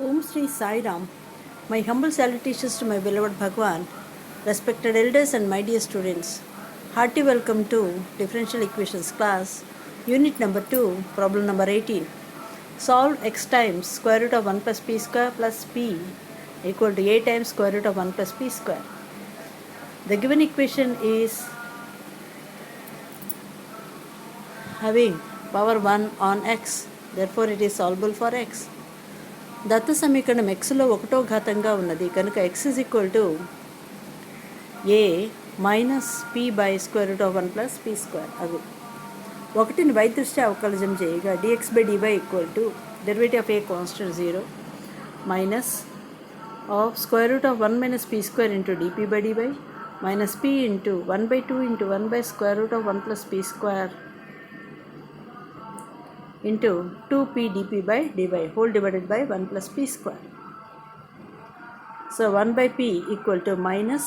Om Sri Sai Ram. My humble salutations to my beloved Bhagwan, respected elders and my dear students. Hearty welcome to Differential Equations class, unit number 2, problem number 18. Solve x times square root of 1 plus p square plus p equal to a times square root of 1 plus p square. The given equation is having power 1 on x, therefore it is solvable for x. దత్త సమీకరణం ఎక్స్లో ఒకటో ఘాతంగా ఉన్నది కనుక x is equal to a minus p by square root of 1 plus p square. అది ఒకటిని y దృష్ట్యా అవకలజం చేయగా dx by dy equal to derivative of a constant 0 minus of square root of 1 minus p square into dp by dy minus p into 1/2 into 1 by square root of 1 plus p square into 2p dp by dy whole divided by 1 plus p square. So 1 by p equal to minus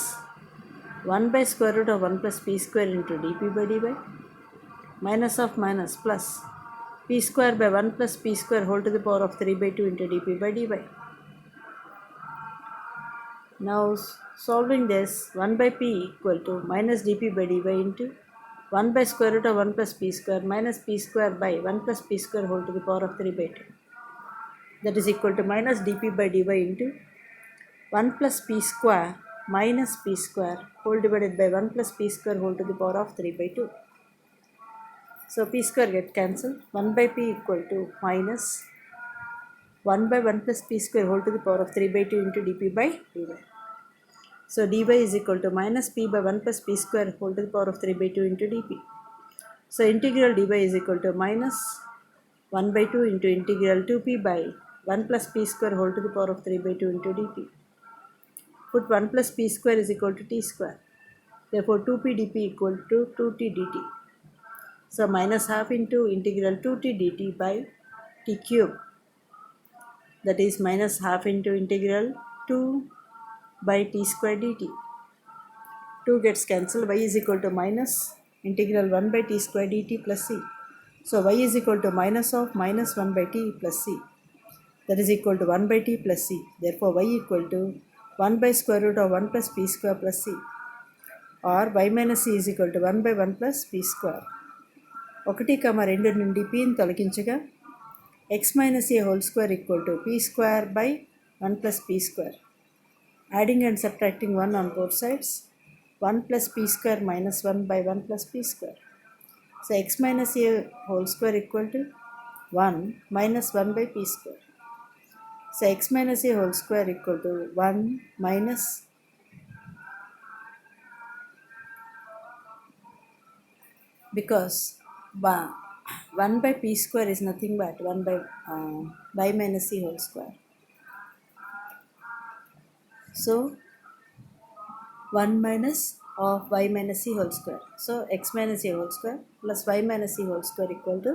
1 by square root of 1 plus p square into dp by dy minus of minus plus p square by 1 plus p square whole to the power of 3 by 2 into dp by dy. Now solving this, 1 by p equal to minus dp by dy into 1 by square root of 1 plus p square minus p square by 1 plus p square whole to the power of 3 by 2. That is equal to minus dp by dy into 1 plus p square minus p square whole divided by 1 plus p square whole to the power of 3 by 2. So p square get cancelled. 1 by p equal to minus 1 by 1 plus p square whole to the power of 3 by 2 into dp by dy. So dy is equal to minus p by 1 plus p square whole to the power of 3 by 2 into dp. So integral dy is equal to minus 1 by 2 into integral 2p by 1 plus p square whole to the power of 3 by 2 into dp. Put 1 plus p square is equal to t square. Therefore 2p dp equal to 2t dt. So minus half into integral 2t dt by t cube. That is minus half into integral 2 by t square dt. 2 gets cancelled. Y is equal to minus integral 1 by t square dt plus c. So y is equal to minus of minus 1 by t plus c. That is equal to 1 by t plus c. Therefore y equal to 1 by square root of 1 plus p square plus c. Or y minus c is equal to 1 by 1 plus p square. 1, 2 నుండి p ని తొలగించగా x minus a whole square equal to p square by 1 plus p square. Adding and subtracting 1 on both sides, 1 plus p square minus 1 by 1 plus p square. So x minus a whole square equal to 1 minus 1 by p square. So x minus a whole square equal to 1 minus because 1 by p square is nothing but 1 by y minus c whole square. So 1 minus of y minus c whole square. So x minus a whole square plus y minus c whole square equal to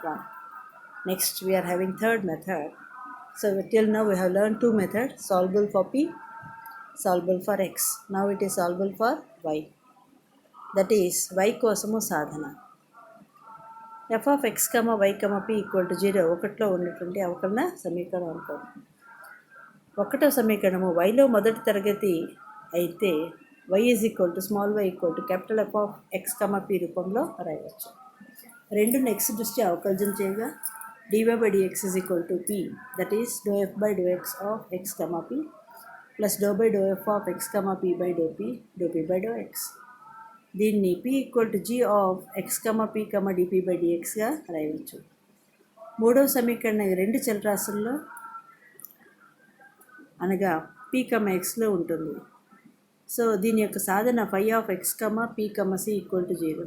1. Next we are having third method. So till now we have learned two methods, solvable for p, solvable for x. Now it is solvable for y. That is y కోసము సాధన. f of x, y, p equal to 0 ఒకటిలో ఉన్నటువంటి అవకలన సమీకరణం అనుకోండి. ఒకటో సమీకరణము yలో మొదటి తరగతి అయితే y is equal to small y equal to capital F of x, p రూపంలో రాయవచ్చు. రెండును x దృష్ట్యా అవకలజం చేయగా dy by dx is equal to p, that is dou f by dou x of x, p plus dou by dou f of x, p by dou p by dou x. దీన్ని p equal to g of x, p, dp by dxగా రాయవచ్చు. మూడవ సమీకరణం రెండు చలరాశుల్లో అనగా p, xలో ఉంటుంది. So దీని యొక్క సాధన phi of x, p, c equal to 0.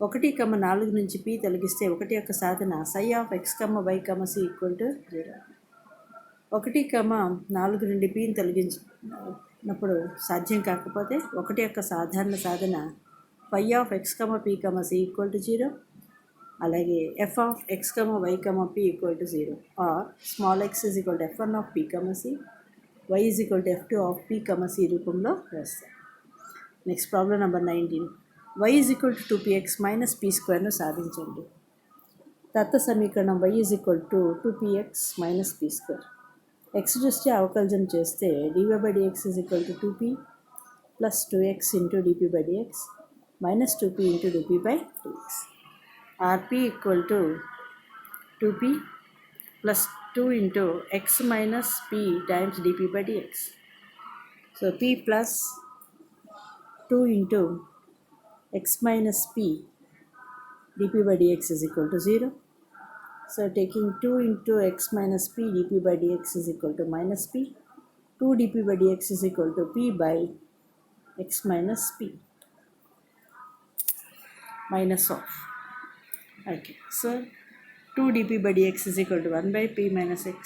1, 4 నుంచి p తొలగిస్తే 1 యొక్క సాధన psi of x, y, c equal to 0. 1, 4 నుండి pని తొలగించినప్పుడు సాధ్యం కాకపోతే 1 యొక్క సాధారణ సాధన phi of x, p, c equal to 0. అలాగే f of x, y, p equal to 0 or small x is equal to f1 of p, c, y is equal to f2 of p, c రూపంలో వేస్తాం. Next problem number 19. y is equal to 2px minus p స్క్వేర్ను సాధించండి. దత్త సమీకరణం y is equal to 2px minus p square. x దృష్ట్యా అవకలజం చేస్తే dy by dx is equal to 2p plus 2x into dp by dx minus 2p into dp by dx. rp equal to 2p plus 2 into x minus p times dp by dx. So p plus 2 into x minus p dp by dx is equal to 0. So taking 2 into x minus p dp by dx is equal to minus p. 2 dp by dx is equal to p by x minus p minus of. Okay, so 2 dp by dx is equal to 1 by p minus x,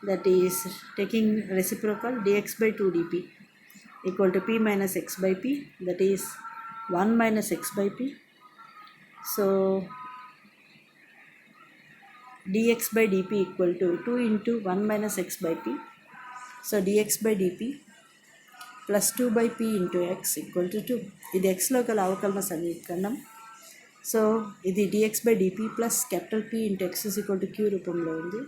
that is taking reciprocal dx by 2 dp equal to p minus x by p, that is 1 minus x by p. So dx by dp equal to 2 into 1 minus x by p. So dx by dp plus 2 by p into x equal to 2. ఇది xలో గల అవకలన సమీకరణం. So ఇది dx by dp plus capital P into x is equal to q రూపంలో ఉంది.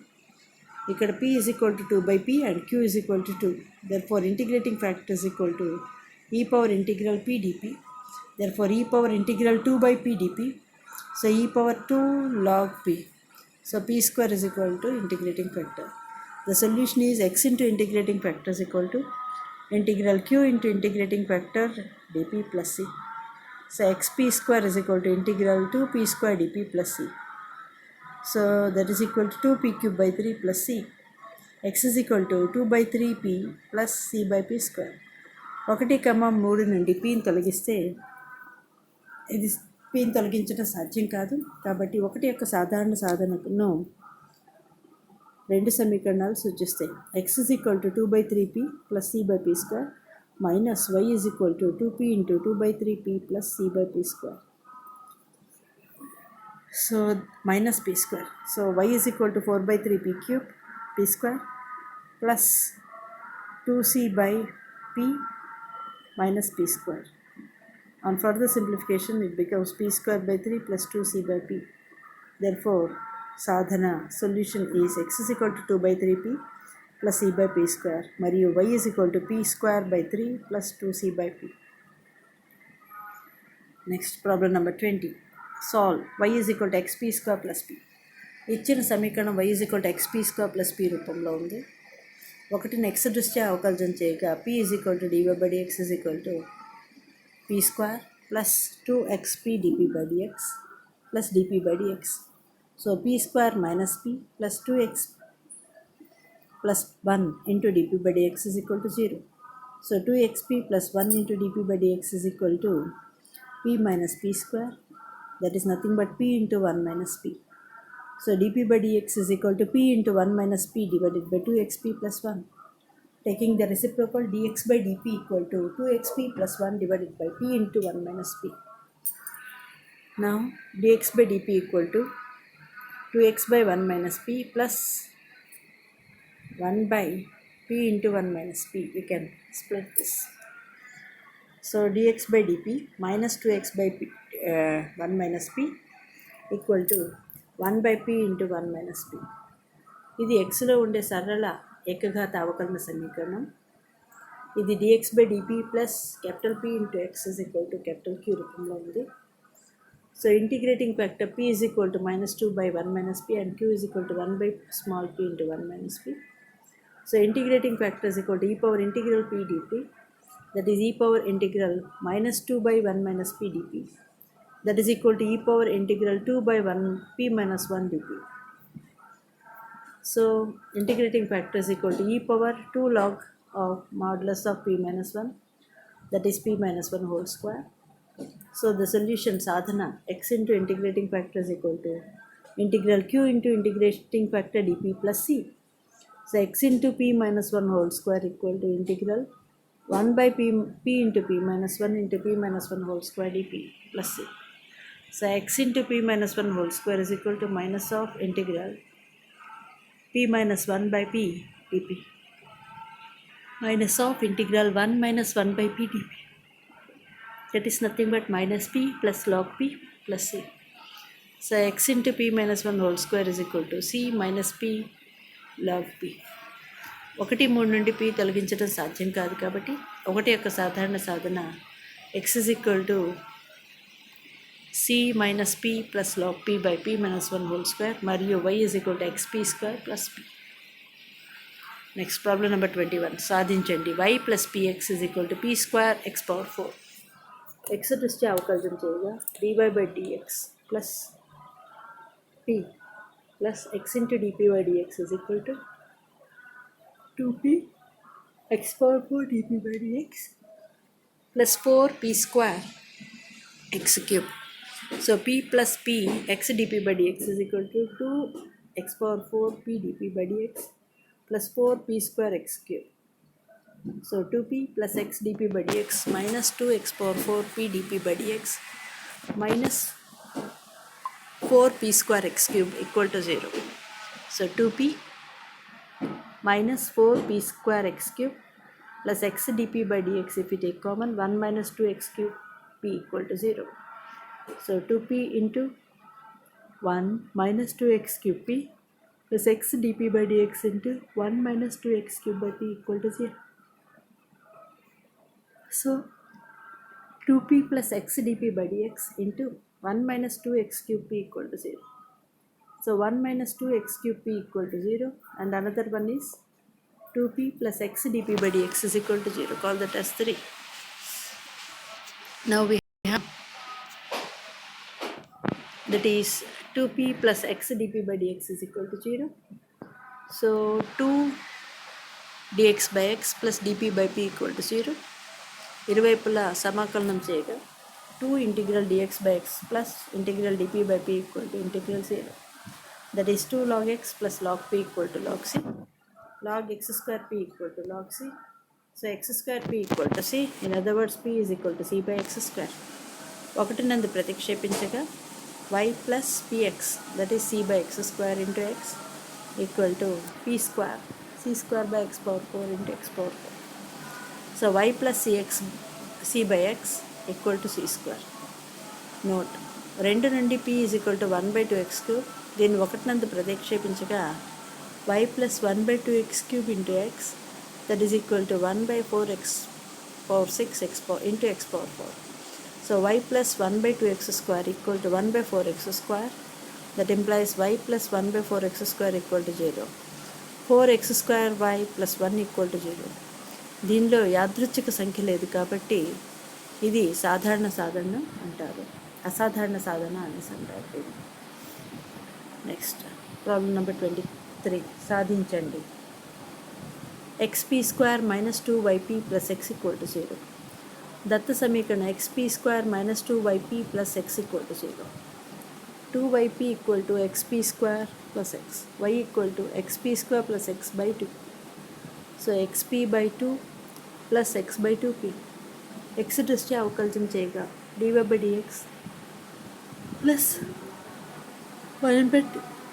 ఇక్కడ p is equal to 2 by p and q is equal to 2. Therefore integrating factor is equal to e power integral p dp. Therefore e power integral 2 by p dp. So e power 2 log p. So p square is equal to integrating factor. The solution is x into integrating factor is equal to integral q into integrating factor dp plus c. So xp square is equal to integral 2p square dp plus c. So that is equal to 2p cube by 3 plus c. X is equal to 2 by 3p plus c by p square. 1,3 నుండి pని తొలగిస్తే ఇది pని తొలగించడం సాధ్యం కాదు. కాబట్టి 1 యొక్క సాధారణ సాధనను రెండు సమీకరణాలు సూచిస్తాయి. x is equal to 2 by 3p plus c by p square minus y is equal to 2p into 2 by 3p plus c by p square. So minus p square. So y is equal to 4 by 3p cube p square plus 2c by p minus p square. On further simplification it becomes p square by 3 plus 2c by p. Therefore sadhana solution is x is equal to 2 by 3p plus c by p square మరియు y is equal to p square by 3 plus 2c by p. Next problem number 20. Solve y is equal to xp square plus p. ఇచ్చిన సమీకరణం y is equal to xp square plus p రూపంలో ఉంది. ఒకటిని x దృష్ట్యా అవకలజం చేయగా p is equal to dy by dx is equal to p square plus 2xp dp by dx plus dp by dx. So p square minus p plus 2x plus 1 into dp by dx is equal to 0. So 2xp plus 1 into dp by dx is equal to p minus p square, that is nothing but p into 1 minus p. So dp by dx is equal to p into 1 minus p divided by 2xp plus 1. Taking the reciprocal dx by dp equal to 2xp plus 1 divided by p into 1 minus p. Now dx by dp equal to 2x by 1 minus p plus 1 by p into 1 minus p. We can split this. So dx by dp minus 2x by p, 1 minus p equal to 1 by p into 1 minus p. ఇది xలో ఉండే సరళ ఏకఘాత అవకలన సమీకరణం. ఇది dx by dp plus capital P into x is equal to capital Q రూపంలో ఉంది. So integrating factor p is equal to minus 2 by 1 minus p and q is equal to 1 by small p into 1 minus p. So integrating factor is equal to e power integral p dp, that is e power integral minus 2 by 1 minus p dp, that is equal to e power integral 2 by 1 p minus 1 dp. So integrating factor is equal to e power 2 log of modulus of p minus 1, that is p minus 1 whole square. So the solution sadhana x into integrating factor is equal to integral q into integrating factor dp plus c. So x into p minus 1 whole square equal to integral 1 by p into p minus 1 into p minus 1 whole square dp plus c. So x into p minus 1 whole square is equal to minus of integral p minus 1 by p dp minus of integral 1 minus 1 by p dp, that is nothing but minus p plus log p plus c. So x into p minus 1 whole square is equal to c minus p log p. 1, 3 నుండి p తొలగించడం సాధ్యం కాదు కాబట్టి 1 యొక్క సాధారణ సాధన x is equal to c minus p plus log p by p minus 1 whole square మరియు y is equal to xp square plus p. Next problem number 21 సాధించండి y plus px is equal to p square x power 4. x దృష్ట్యా అవకలనం చేయగా dy by dx plus p plus x into dp by dx is equal to 2p x power 4 dp by dx plus 4p square x cube. So p plus p x dp by dx is equal to 2 x power 4 p dp by dx plus 4 p square x cube. So 2p plus x dp by dx minus 2 x power 4 p dp by dx minus 4 p square x cube equal to 0. So 2p minus 4 p square x cube plus x dp by dx, if we take common, 1 minus 2 x cube p equal to 0. So 2p into 1 minus 2x cube p plus x dp by dx into 1 minus 2x cube by p equal to 0. So 2p plus x dp by dx into 1 minus 2x cube p equal to 0. So 1 minus 2x cube p equal to 0, and another one is 2p plus x dp by dx is equal to 0. Call that as 3. Now we have that is 2p plus x dp by dx is equal to 0. So 2 dx by x plus dp by p equal to 0. ఇరువైపులా సమాకలనం చేయగా 2 integral dx by x plus integral dp by p equal to integral 0. That is 2 log x plus log p equal to log c. Log x square p equal to log c. So x square p equal to c. In other words, p is equal to c by x square. 1 నందు ప్రతిక్షేపించగా y plus px, that is c by x square into x equal to p square c square by x power 4 into x power 4. So y plus c by x equal to c square. Note, 2 నుండి p is equal to 1 by 2x cube. దీన్ని 1 నందు ప్రతిక్షేపించగా y plus 1 by 2x cube into x, that is equal to 1 by 4x power 6 x power into x power 4. So y plus 1 by 2x square equal to 1 by 4x square. That implies y plus 1 by 4x square equal to 0. 4x square y plus 1 equal to 0. దీనిలో యాదృచ్ఛిక సంఖ్య లేదు కాబట్టి ఇది సాధారణ సాధన అంటారు, అసాధారణ సాధన అనేసి అంటారు. నెక్స్ట్ ప్రాబ్లం నెంబర్ 23 సాధించండి xp square minus 2yp plus x equal to 0. దత్త సమీకరణ xp square minus 2yp plus x equal to 0. 2yp equal to xp square plus x, y equal to xp square plus x by 2. So xp by 2 plus x by 2p. x దృష్ట్యా అవకలనం చేయగా dy by dx plus 1 by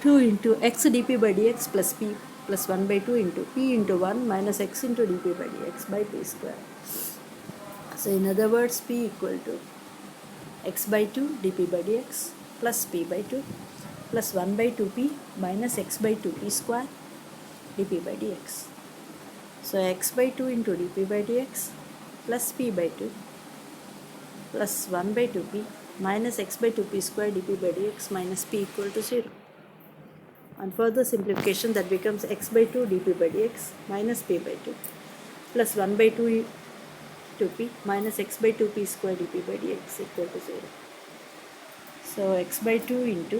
2 into x dp by dx plus p plus 1 by 2 into p into 1 minus x into dp by dx by p square. So in other words, p equal to x by 2 dp by dx plus p by 2 plus 1 by 2p minus x by 2p square dp by dx. So x by 2 into dp by dx plus p by 2 plus 1 by 2p minus x by 2p square dp by dx minus p equal to 0. And further simplification, that becomes x by 2 dp by dx minus p by 2 plus 1 by 2 2p minus x by 2p square dp by dx equal to 0. So x by 2 into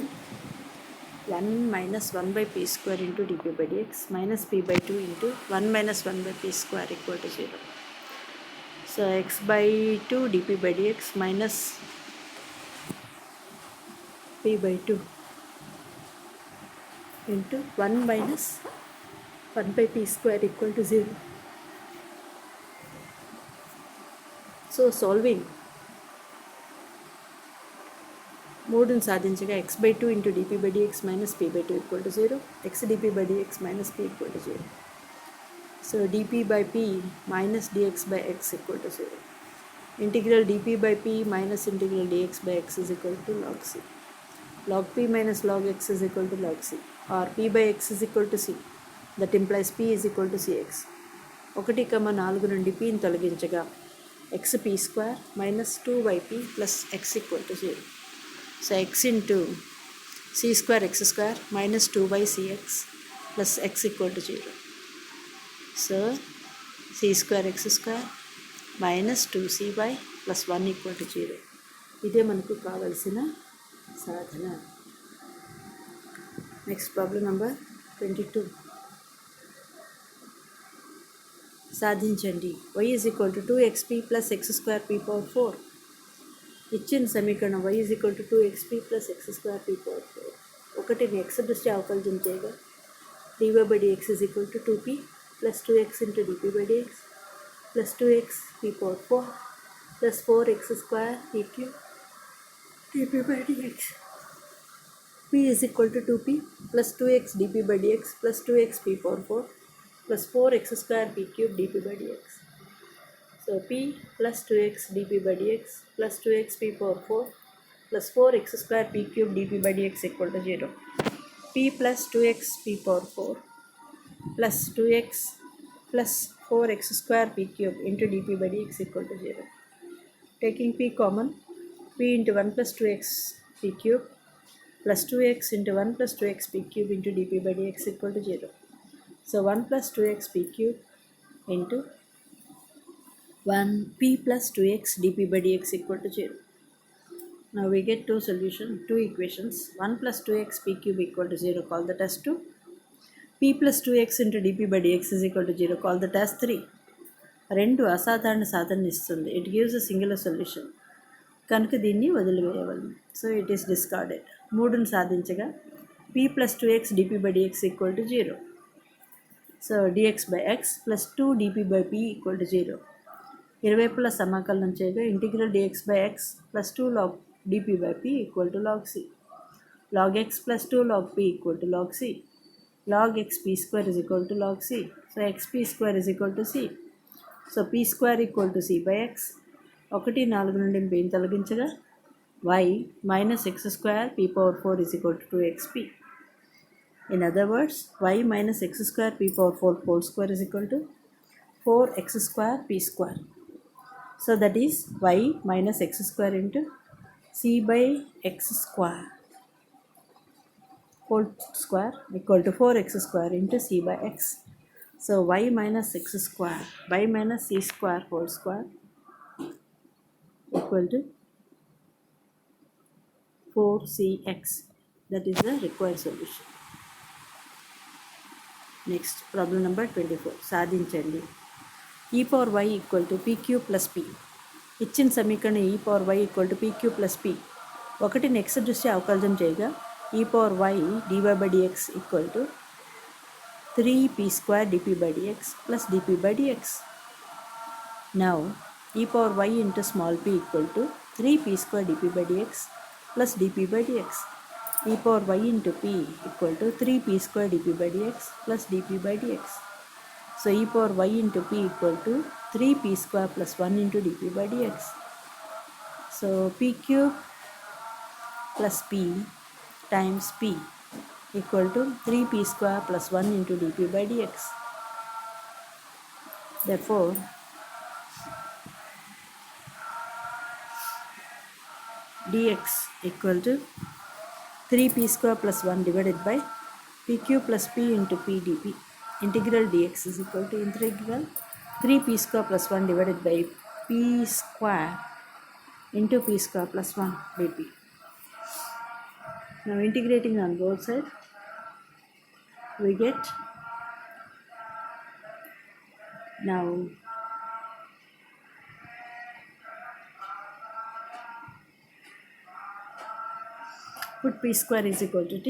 1 minus 1 by p square into dp by dx minus p by 2 into 1 minus 1 by p square equal to 0. So x by 2 dp by dx minus p by 2 into 1 minus 1 by p square equal to 0. So solving 3 సాధించగా x by 2 into dp by dx minus p by 2 equal to 0, x dp by dx minus p equal to 0. So dp by p minus dx by x equal to 0. Integral dp by p minus integral dx by x is equal to log c. Log p minus log x is equal to log c, or p by x is equal to c. That implies p is equal to cx. 1,4 నుండి pని తొలగించగా x p² minus 2yp plus x equal to 0. So x into c²x² minus 2/cx plus x equal to 0. So c²x² minus 2cy plus 1 equal to 0. ఇదే మనకు కావలసిన సాధన. Next problem number 22. సాధించండి. y is equal to 2xp plus x² p power 4. ఇచ్చిన సమీకరణం y is equal to 2xp plus x² p power 4. ఒకటిని x దృష్టి అవకలనం చేయగా dy/dx is equal to 2p plus 2x into dp/dx plus 2x p power 4 plus 4x² p³ dp/dx. p is equal to 2p plus 2x dp/dx plus 2x p power 4 plus 4x square p cube dp/dx. So p plus 2x dp/dx plus 2x p power 4 plus 4x square p cube dp/dx equal to 0. p plus 2x p power 4 plus 2x plus 4x square p cube into dp/dx equal to 0. Taking p common, p into 1 plus 2x p cube plus 2x into 1 plus 2x p cube into dp/dx equal to 0. So 1 plus 2x p cube into 1 p plus 2x dp/dx equal to 0. Now we get two equations. 1 plus 2x p cube equal to 0, call that as 2. p plus 2x into dp/dx is equal to 0, call that as 3. రెండు అసాధారణ సాధన ఇస్తుంది. It gives a singular solution. కనుక దీన్ని వదిలివేయవలను. So it is discarded. 3ని సాధించగా p plus 2x dp/dx equal to 0. So dx/x plus 2 dp/p equal to 0. ఇరువైపులా సమాకలనం చేయగా integral dx/x plus 2 log dp/p equal to log c. log x plus 2 log p equal to log c. log x p² is equal to log c. So xp² is equal to c. So p² equal to c/x. 1,4 నుండి pని తొలగించగా y minus x² p power 4 is equal to 2xp. In other words, y minus x² p power 4 whole square is equal to 4x² p². So that is y minus x² into c/x² whole square equal to 4x² into c/x. So y minus x² y minus c² whole square equal to 4cx. That is the required solution. Next, problem number 24. సాధించండి. e power y equal to pq plus p. ఇచ్చిన సమీకరణం e power y equal to pq plus p. ఒకటిని x దృష్ట్యా అవకలనం చేయగా e power y dy/dx equal to 3p² dp/dx plus dp/dx. Now e power y into small p equal to 3p² dp/dx plus dp/dx. e power y into p equal to 3p² dp/dx plus dp/dx. So e power y into p equal to 3p² plus 1 into dp/dx. So p³ plus p times p equal to 3p² plus 1 into dp/dx. Therefore dx equal to 3p² plus 1 divided by pq plus p into p dp. Integral dx is equal to integral 3p² plus 1 divided by p² into p² plus 1 dp. Now integrating on both sides, we get now put p² is equal to t.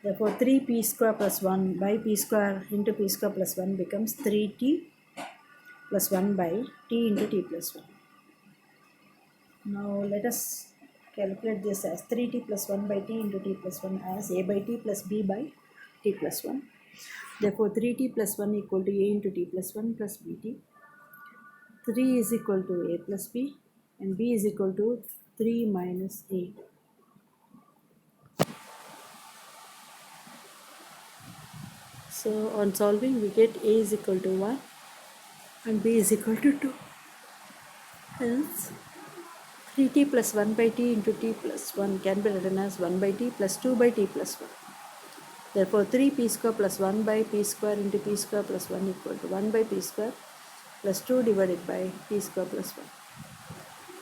Therefore 3p² plus 1 by p² into p² plus 1 becomes 3t plus 1 by t into t plus 1. Now let us calculate this as 3t plus 1 by t into t plus 1 as a by t plus b by t plus 1. Therefore 3t plus 1 equal to a into t plus 1 plus bt. 3 is equal to a plus b and b is equal to 3 minus a. So on solving we get a is equal to 1 and b is equal to 2. Hence 3t plus 1 by t into t plus 1 can be written as 1 by t plus 2 by t plus 1. Therefore 3p square plus 1 by p square into p square plus 1 equal to 1 by p square plus 2 divided by p square plus 1.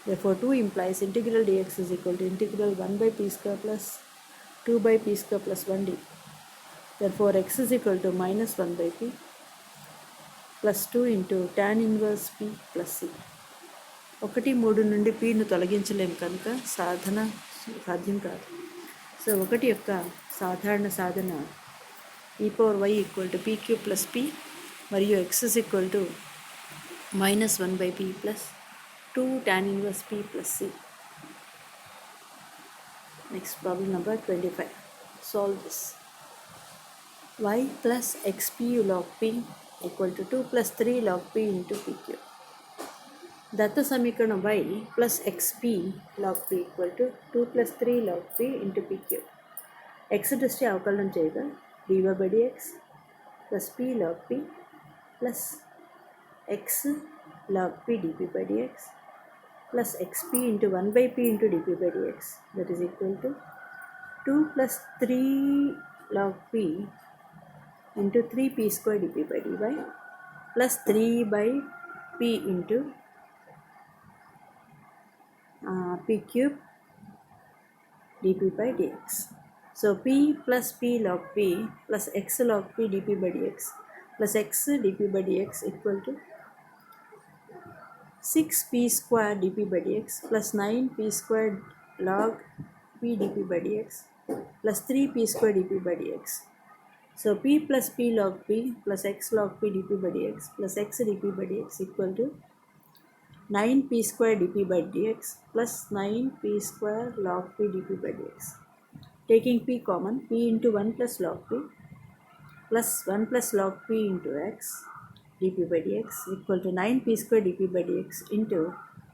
Therefore 2 implies integral dx is equal to integral 1 by p square plus 2 by p square plus 1 dt. Therefore x is equal to minus 1 by p plus 2 into tan inverse p plus c. 1 నుండి pను తొలగించలేము కనుక సాధన సాధ్యం కాదు. So 1 యొక్క సాధారణ సాధన e power y equal to pq plus p మరియు x is equal to minus 1 by p plus 2 tan inverse p plus c. Next problem number 25. Solve this. Y plus xp log p equal to 2 plus 3 log p into pq. దత్త సమీకరణం y plus xp log p equal to 2 plus 3 log p into pq. x దృష్టి అవకలనం చేయగా dy by dx plus p log p plus x log p dp by dx plus xp into 1 by p into dp by dx, that is equal to 2 plus 3 log p into 3p square dp by dy plus 3 by p into p cube dp by dx. So p plus p log p plus x log p dp by dx plus x dp by dx equal to 6p square dp by dx plus 9p square log p dp by dx plus 3p square dp by dx. So p plus p log p plus x log p dp by dx plus x dp by dx equal to 9p square dp by dx plus 9p square log p dp by dx. Taking p common, p into 1 plus log p plus 1 plus log p into x dp by dx equal to 9p square dp by dx into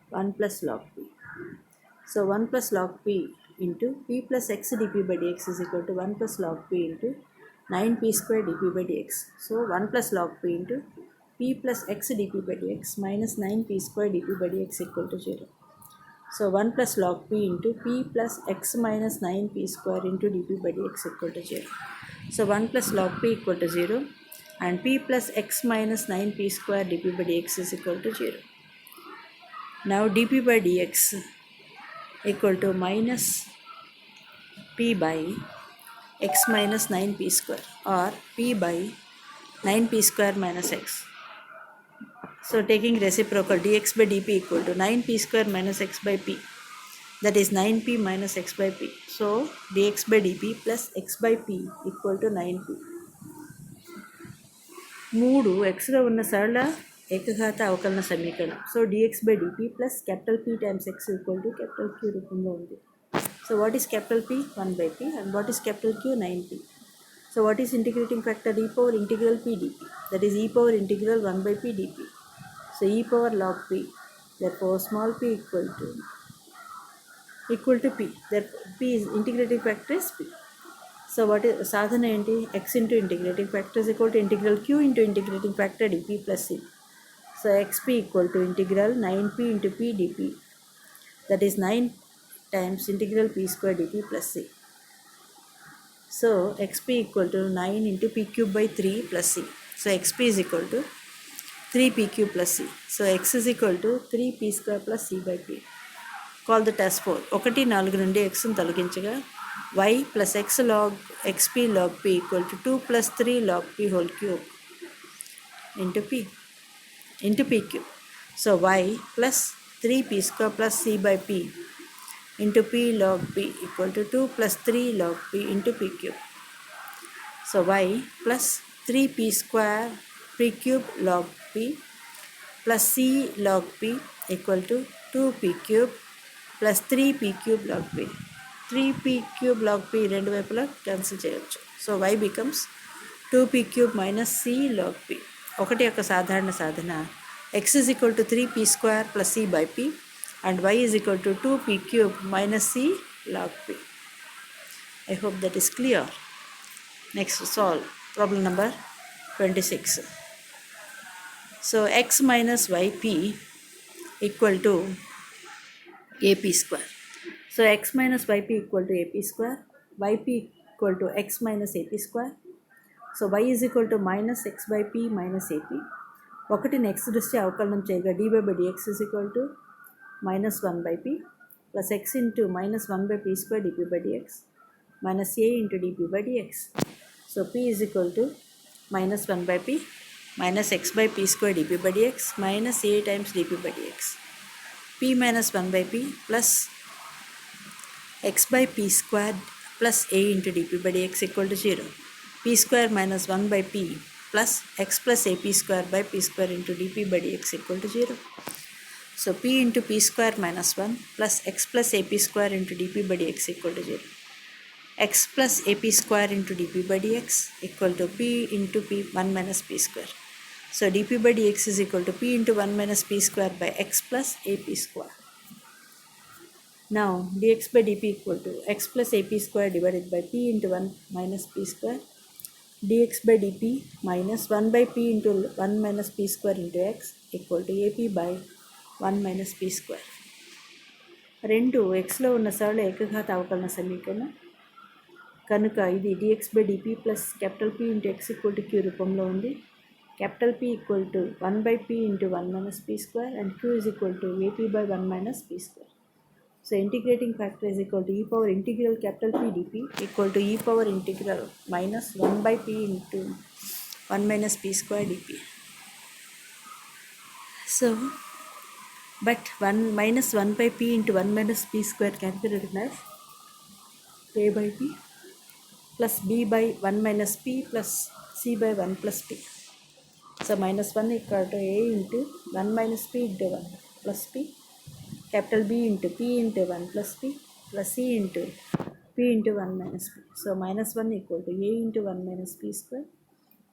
1 plus log p. So 1 plus log p into p plus x dp by dx is equal to 1 plus log p into 9p square dp by dx. So 1 plus log p into p plus x dp by dx minus 9p square dp by dx equal to 0. So 1 plus log p into p plus x minus 9p square into dp by dx equal to 0. So 1 plus log p equal to 0 and p plus x minus 9p square dp by dx is equal to 0. Now dp by dx equal to minus p by x minus 9p square or p by 9p square minus x. So taking reciprocal, dx by dp equal to 9p square minus x by p, that is 9p minus x by p. So dx by dp plus x by p equal to 9p. 3 xలో ఉన్న సరళ ఏకఘాత అవకలన సమీకరణం. So dx by dp plus capital P times x equal to capital Q రూపంలో ఉంది. So what is capital P? 1 by p. And what is capital Q? 9p. So what is integrating factor? E power integral p dp, that is e power integral 1 by p dp. So e power log p, therefore small p equal to p, therefore p is integrating factor is p. So what is sadhana enti? X into integrating factor is equal to integral q into integrating factor dp plus c. So xp equal to integral 9p into p dp, that is 9 times integral p square dp plus c. So xp equal to 9 into p cube by 3 plus c. So xp is equal to 3pq plus c. So x is equal to 3p square plus c by p. Call the test for 1 4 నుండి x ను తొలగించగా y plus x log xp log p equal to 2 plus 3 log p whole cube into p cube. So y plus 3p square plus c by p into p log p equal to 2 plus 3 log p into p cube. So y plus 3p square p cube log p plus c log p equal to 2p cube plus 3p cube log p. 3p cube log p రెండు వైపులా cancel చేయొచ్చు. So y becomes 2p cube minus c log p. 1 యొక్క సాధారణ సాధన x is equal to 3p square plus c by p and y is equal to 2p cube minus c log p. I hope that is clear. Next solve problem number 26. So x minus yp equal to ap square. So x minus yp equal to ap square, yp equal to x minus ap square. So y is equal to minus x by p minus ap. ఒకటి next దృష్టి అవకలనం చేయగా dy by dx is equal to minus 1 by p plus x into minus 1 by p square dp by dx minus a into dp by dx. So p is equal to minus 1 by p minus x by p square dp by dx minus a times dp by dx. P minus 1 by p plus x by p squared plus a into dp by dx equal to 0. P square minus 1 by p plus x plus ap square by p square into dp by dx equal to 0. So p into p square minus 1 plus x plus ap square into dp by dx equal to 0. X plus ap square into dp by dx equal to p into p 1 minus p square. So dp by dx is equal to p into 1 minus p square by x plus ap square. Now dx by dp equal to x plus ap square divided by p into 1 minus p square dx by dp minus 1 by p into 1 minus p square into x equal to ap by 1 minus p square. రెండు xలో ఉన్న సరళ ఏకఘాత అవకలన సమీకరణం కనుక ఇది dx by dp plus capital P into x equal to q రూపంలో ఉంది. Capital P equal to 1 by p into 1 minus p square and q is equal to ap by 1 minus p square. So integrating factor is equal to e power integral capital P dp equal to e power integral minus 1 by p into 1 minus p square dp. So, but 1 minus 1 by p into 1 minus p square can be written as a by p plus b by 1 minus p plus c by 1 plus p. So minus 1 equal to a into 1 minus p into 1 plus p, capital B into p into 1 plus p plus c into p into 1 minus p. So minus 1 equal to a into 1 minus p square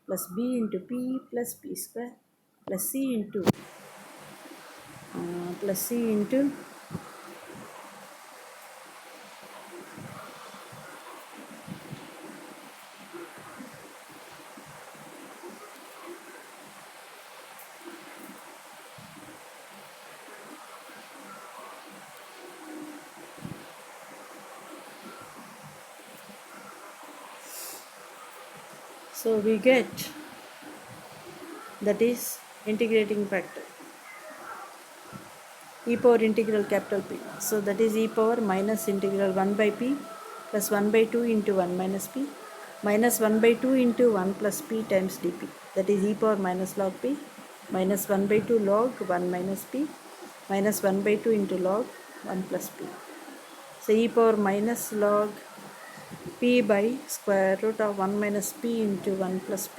plus b into p plus p square plus c into so we get that is integrating factor e power integral capital P. So that is e power minus integral 1 by p plus 1 by 2 into 1 minus p minus 1 by 2 into 1 plus p times dp. That is e power minus log p minus 1 by 2 log 1 minus p minus 1 by 2 into log 1 plus p. So e power minus log p by square root of 1 minus p into 1 plus p,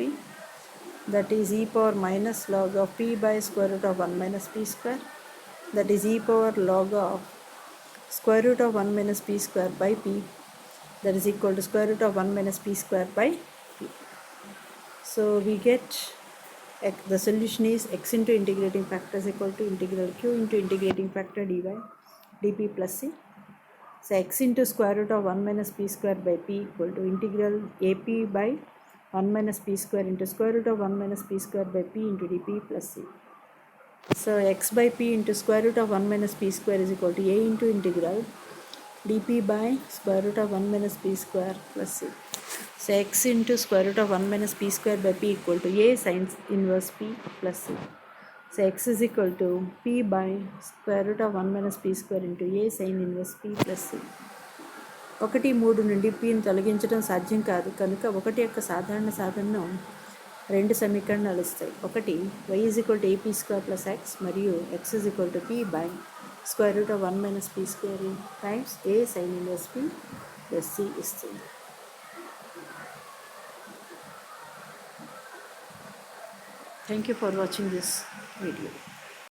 that is e power minus log of p by square root of 1 minus p square, that is e power log of square root of 1 minus p square by p, that is equal to square root of 1 minus p square by p. So we get the solution is x into integrating factor is equal to integral q into integrating factor dy dp plus c. So x into square root of 1 minus p square by p equal to integral ap by 1 minus p square into square root of 1 minus p square by p into dp plus c. So x by p into square root of 1 minus p square is equal to a into integral dp by square root of 1 minus p square plus c. So x into square root of 1 minus p square by p equal to a sin inverse p plus c. So x is equal to p by square root of 1 minus p square into a sin inverse p plus c. 1, 3 నుండి pని తొలగించడం సాధ్యం కాదు కనుక 1 యొక్క సాధారణ సాధనను రెండు సమీకరణాలు ఇస్తాయి. ఒకటి y is equal to ap square plus x మరియు x is equal to p by square root of 1 minus p square times a sin inverse p plus c ఇస్తుంది. Thank you for watching this video.